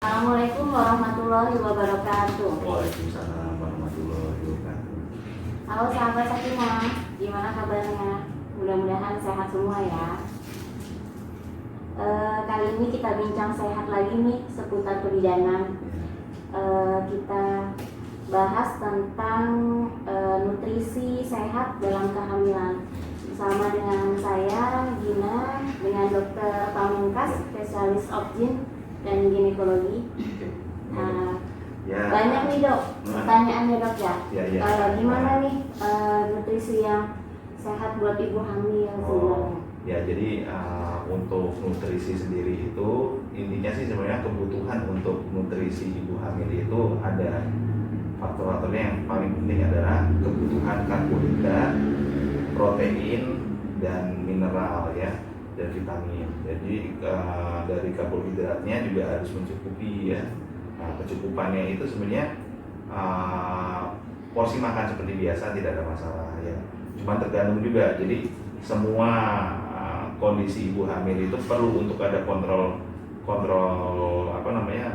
Assalamualaikum warahmatullahi wabarakatuh. Waalaikumsalam warahmatullahi wabarakatuh. Halo sahabat Sakinah, gimana kabarnya? Mudah-mudahan sehat semua ya. Kali ini kita bincang sehat lagi nih seputar kebidanan. Kita bahas tentang nutrisi sehat dalam kehamilan bersama dengan saya Gina, dengan Dr. Pamungkas, spesialis obgyn dan ginekologi. Banyak nih dok pertanyaannya dok ya. Gimana nih nutrisi yang sehat buat ibu hamil sebenarnya? Ya, jadi untuk nutrisi sendiri itu intinya sih sebenarnya kebutuhan untuk nutrisi ibu hamil itu ada faktor-faktornya. Yang paling penting adalah kebutuhan karbohidrat, protein, dan mineral ya, dan vitamin. Jadi dari karbohidratnya juga harus mencukupi ya. Kecukupannya itu sebenarnya porsi makan seperti biasa, tidak ada masalah ya. Cuma tergantung juga. Jadi semua kondisi ibu hamil itu perlu untuk ada kontrol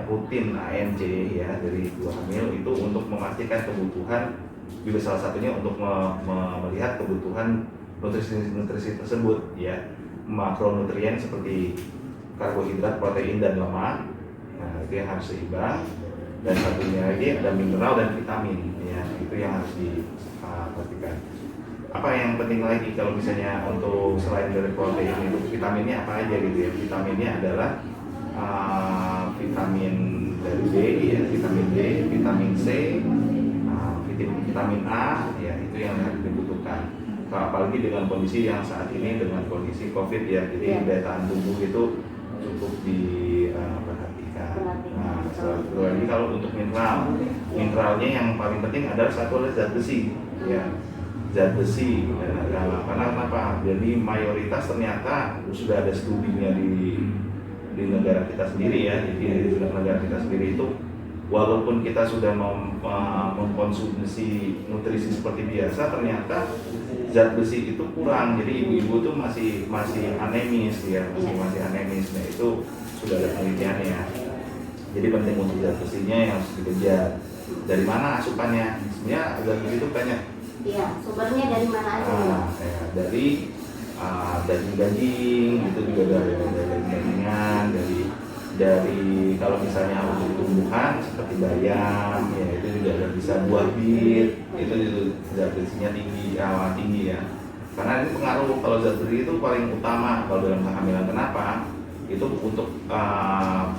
rutin ANC ya dari ibu hamil itu untuk memastikan kebutuhan, juga salah satunya untuk melihat kebutuhan nutrisi tersebut ya, makronutrien seperti karbohidrat, protein, dan lemak. Nah, itu yang harus seimbang. Dan satunya lagi ada mineral dan vitamin ya, itu yang harus diperhatikan. Apa yang penting lagi kalau misalnya untuk selain dari protein itu vitaminnya apa aja gitu ya? Vitaminnya adalah vitamin dari B ya, vitamin D, vitamin C, vitamin A ya, itu yang harus dibutuhkan. Apalagi dengan kondisi yang saat ini dengan kondisi COVID ya, jadi daya tahan tubuh itu cukup diperhatikan. Nah, satu lagi kalau untuk mineralnya yang paling penting adalah satu adalah zat besi ya. Zat besi karena kenapa? Jadi mayoritas ternyata sudah ada studinya di negara kita sendiri ya. Jadi di negara kita sendiri itu walaupun kita sudah mengkonsumsi nutrisi seperti biasa, ternyata zat besi itu kurang. Jadi ibu-ibu tuh masih anemis ya, masih anemis. Nah, itu sudah ada penelitiannya. Jadi penting untuk zat besinya yang harus dikejar. Dari mana asupannya? Sebenarnya zat besi itu banyak. Iya, sumbernya dari mana aja? Dari daging-daging, itu juga dari daging-dagingan, dari kalau misalnya untuk tumbuhan seperti bayam, ya itu juga bisa, buah bit, itu zat besinya tinggi ya. Karena ini pengaruh, kalau zat besi itu paling utama kalau dalam kehamilan. Kenapa? Itu untuk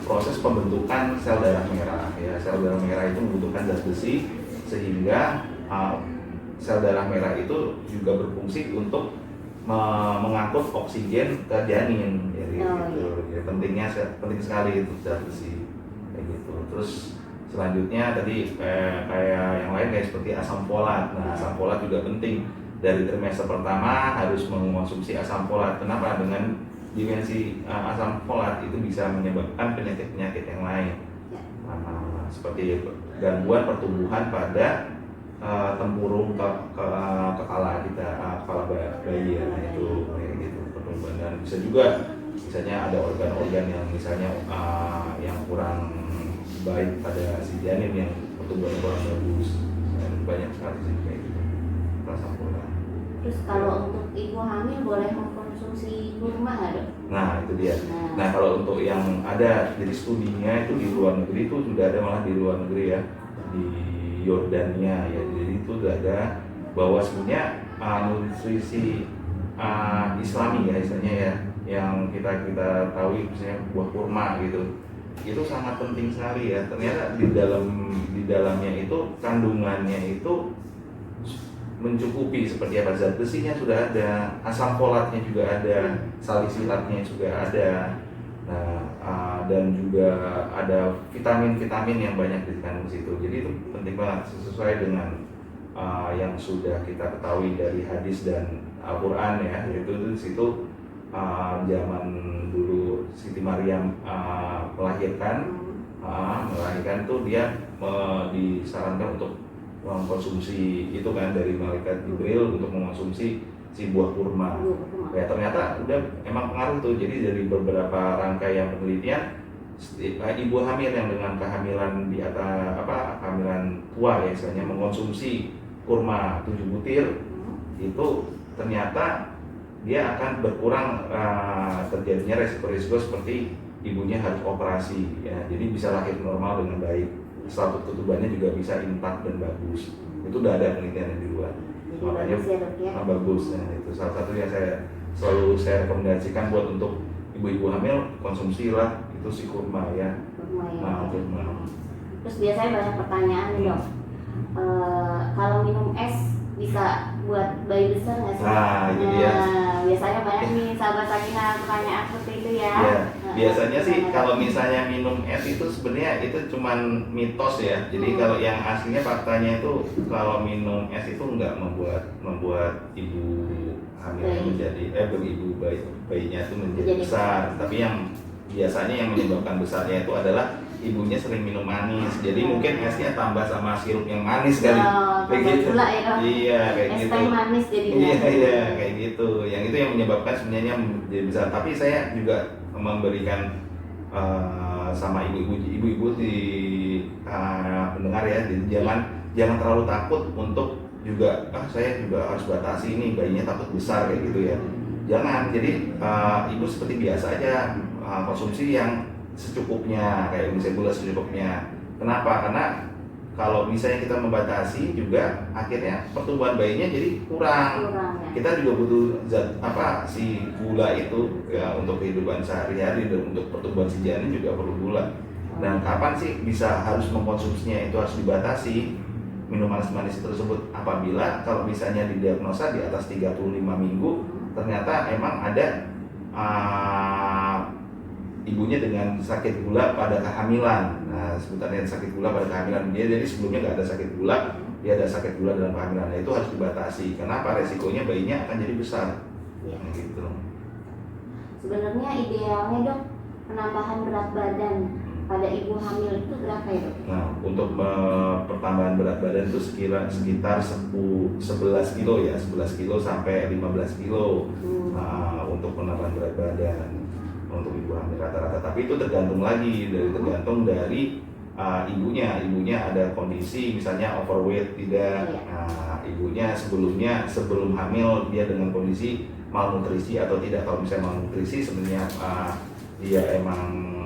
proses pembentukan sel darah merah ya. Sel darah merah itu membutuhkan zat besi, sehingga sel darah merah itu juga berfungsi untuk mengangkut oksigen ke janin. Jadi jadi penting sekali itu zat besi kayak gitu. Terus selanjutnya tadi kayak yang lain kayak seperti asam folat. Nah, asam folat juga penting. Dari trimester pertama harus mengonsumsi asam folat. Kenapa? Dengan dimensi asam folat itu bisa menyebabkan penyakit-penyakit yang lain. Seperti gangguan pertumbuhan pada tempurung kepala kita, kepala bayi ya. Nah, itu kayak gitu pertumbuhan. Dan bisa juga misalnya ada organ-organ yang misalnya yang kurang baik pada si janin, yang pertumbuhan kurang bagus. Dan banyak sekali sih kayak gitu asam folat. Terus kalau untuk ibu hamil boleh mengkonsumsi kurma nggak dok? Nah, itu dia. Nah, kalau untuk yang ada jadi studinya itu di luar negeri, itu sudah ada, malah di luar negeri ya, di Yordania ya. Jadi itu sudah ada bahwa sebenarnya nutrisi Islami ya istilahnya ya, yang kita tahu misalnya buah kurma gitu, itu sangat penting sekali ya. Ternyata di dalamnya itu kandungannya itu mencukupi. Seperti apa? Zat besinya sudah ada, asam folatnya juga ada, salisilatnya juga ada. Nah, dan juga ada vitamin-vitamin yang banyak dikandung di situ. Jadi itu penting banget, sesuai dengan yang sudah kita ketahui dari hadis dan Al-Quran ya. Itu di situ zaman dulu Siti Maryam melahirkan tuh dia disarankan untuk mengkonsumsi itu kan, dari malaikat Jibril untuk mengkonsumsi si buah kurma. Ya ternyata udah emang pengaruh tuh. Jadi dari beberapa rangkaian penelitian ibu hamil yang dengan kehamilan di atas kehamilan tua ya istilahnya mengkonsumsi kurma 7 butir itu ternyata dia akan berkurang terjadinya resiko-resiko seperti ibunya harus operasi ya, jadi bisa lahir normal dengan baik, selaput ketubannya juga bisa intak dan bagus. Itu udah ada penelitian di luar, makanya bagus ya, itu salah satu yang selalu saya rekomendasikan buat untuk ibu-ibu hamil, konsumsilah itu si kurma ya. Kurma. Terus biasanya banyak pertanyaan nih dok, kalau minum es bisa buat bayi besar nggak sih? Itu dia. Biasanya banyak nih sahabat Sakinah pertanyaan seperti itu ya. Biasanya sih kalau misalnya minum es itu sebenarnya itu cuman mitos ya. Jadi kalau yang aslinya faktanya itu kalau minum es itu nggak membuat ibu hamil menjadi bayinya itu menjadi besar. Tapi yang biasanya yang menyebabkan besarnya itu adalah ibunya sering minum manis, jadi mungkin esnya tambah sama sirup yang manis kali, kayak gitu. Iya, kayak gitu. Es manis jadinya. Iya, kayak gitu. Yang itu yang menyebabkan sebenarnya menjadi besar. Tapi saya juga memberikan sama ibu-ibu di pendengar ya, jadi jangan terlalu takut untuk juga saya juga harus batasi ini bayinya takut besar kayak gitu ya. Jangan. Jadi ibu seperti biasa aja konsumsi yang secukupnya, kayak misalnya gula secukupnya. Kenapa? Karena kalau misalnya kita membatasi juga akhirnya pertumbuhan bayinya jadi kurang ya. Kita juga butuh si gula itu ya untuk kehidupan sehari-hari dan untuk pertumbuhan si janin juga perlu gula. Dan kapan sih bisa harus mengkonsumsinya itu harus dibatasi minuman manis tersebut apabila kalau misalnya didiagnosa di atas 35 minggu ternyata emang ada ibunya dengan sakit gula pada kehamilan. Nah, sebutannya sakit gula pada kehamilan dia, jadi sebelumnya nggak ada sakit gula, dia ada sakit gula dalam kehamilan. Nah, itu harus dibatasi. Kenapa? Resikonya bayinya akan jadi besar. Ya. Nah, gitu. Sebenarnya idealnya dok penambahan berat badan pada ibu hamil itu berapa ya dok? Nah, untuk pertambahan berat badan itu sekitar 11 kilo ya, 11 kilo sampai 15 kilo untuk penambahan berat badan untuk ibu hamil rata-rata. Tapi itu tergantung dari ibunya ada kondisi misalnya overweight tidak, ibunya sebelum hamil dia dengan kondisi malnutrisi atau tidak. Kalau misalnya malnutrisi sebenarnya dia emang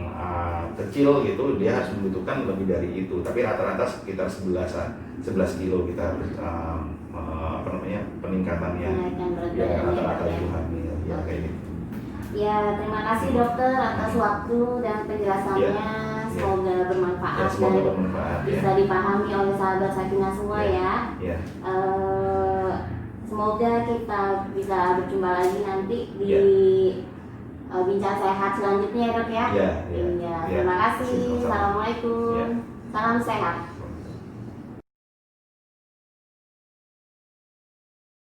kecil gitu, dia harus membutuhkan lebih dari itu. Tapi rata-rata sekitar 11 kilo kita harus peningkatannya ya rata-rata ibu hamil ya kayak gitu. Ya, terima kasih dokter atas waktu dan penjelasannya. Semoga bermanfaat dan bisa dipahami oleh sahabat Sakinah semua ya. Semoga kita bisa berjumpa lagi nanti di bincang sehat selanjutnya ya dok ya. Terima kasih. Assalamualaikum. Salam sehat.